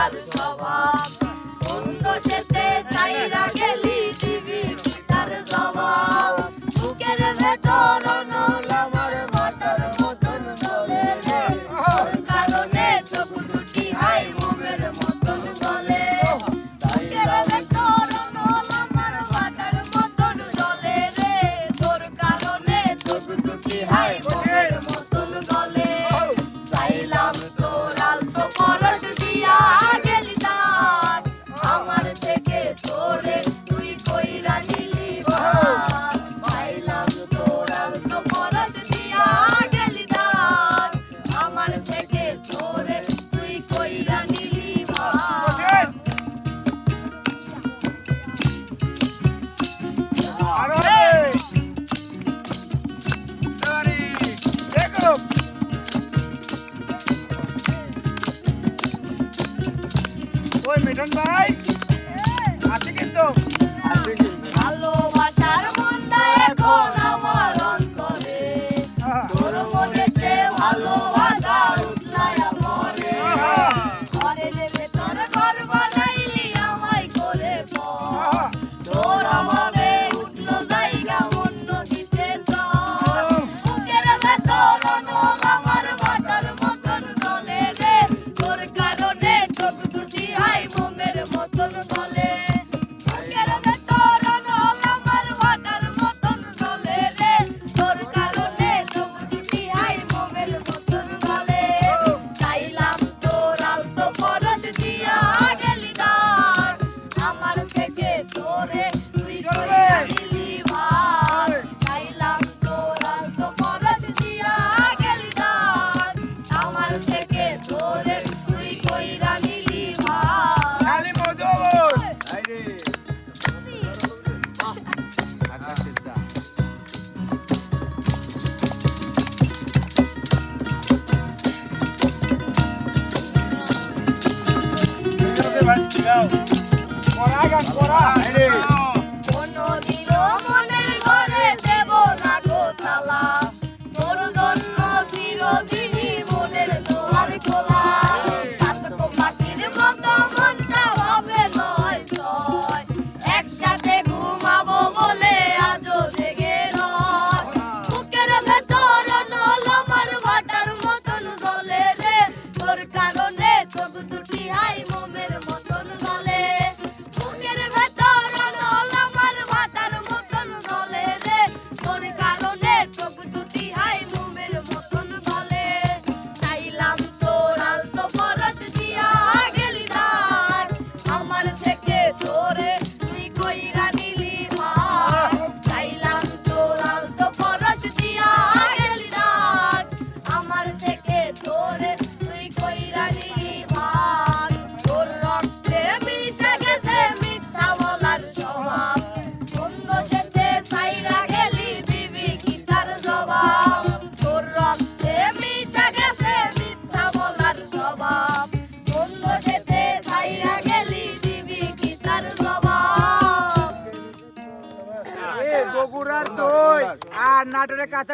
তোরাল স্বভাব বন্ধ সেতে সাইরা গেলি দিবি তার জবাব বুকের ভেতর অনল আমার ভাটার মতন জ্বলে রে তোর কারণে চোখ দুটি হাই মোমের মতন জ্বলে বুকের ভেতর অনল আমার ভাটার মতন জ্বলে রে তোর কারণে চোখ দুটি হাই মোমের মতন জ্বলে চাইলাম তোর আলতো পরশ দিয়া গেলি দান আমার থেকে তোরে তুই কইরা নিলি ভার চাইলাম তোর আলতো পরশ দিয়া গেলি দান আমার থেকে তোরে তুই কইরা নিলি ভার ওই মিঠুন ভাই আছে কিন্তু ভালোবাসার মনটা এখন আমার অন্তরে তোর মনেতে ভালোবাসা উঠলায়া পরে ঘরের ভেতর ঘর বানাইলি আমায় করে পর তোর আমারে উঠলো জায়গা অন্য দিতে চল বুকের ভেতর অনল আমার ভাটার মতন জ্বলে রে তোর কারণে চোখ দুটি হাই মোমের মতন জ্বলে বুকের ভেতর অনল আমার ভাটার মতন জ্বলে রে তোর কারণে চোখ দুটি হাই মোমের মতন জ্বলে চাইলাম তোর আলতো পরশ দিয়া গেলি দান আমার থেকে তোরে তুই কইরা নিলি ভার চাইলাম তোর আলতো পরশ দিয়া গেলি দান আমার থেকে তোরে তুই কইরা নিলি ভার খালি মজুর আইরে পড়া গান পড়া আইরে কোনদিনও মনের ঘরে দেব না গো তালা তোর জন্য চিরদিনই মনের দুয়ার খোলা কাকো পাখির মতো মনটা হবে নয় ছয় একসাথে ঘুমাবো বলে আজও জেগে রয় বুকের ভেতর অনল আমার ভাটার মতন জ্বলে রে তোর কারণে চোখ দুটি হাই মোমের মতন জ্বলে বুকের ভেতর অনল আমার ভাটার মতন জ্বলে রে তোর কারণে চোখ দুটি হাই মোমের মতন জ্বলে চাইলাম তোর আলতো পরশ দিয়া গেলি দান আমার থেকে তোরে তুই কইরা নিলি ভার চাইলাম তোর আলতো পরশ দিয়া গেলি দান আমার থেকে তোরে তুই কইরা নিলি ভার তোর রক্তে মিশে গেছে মিথ্যা বলার স্বভাব বন্ধ সেতে সাইরা গেলি দিবি কি তার জবাব তোর রক্তে মিশে গেছে মিথ্যা বলার স্বভাব বন্ধ সেতে সাইরা গেলি দিবি কি তার জবাব এ বগুড়ার দই আর নাটোরের কাঁচা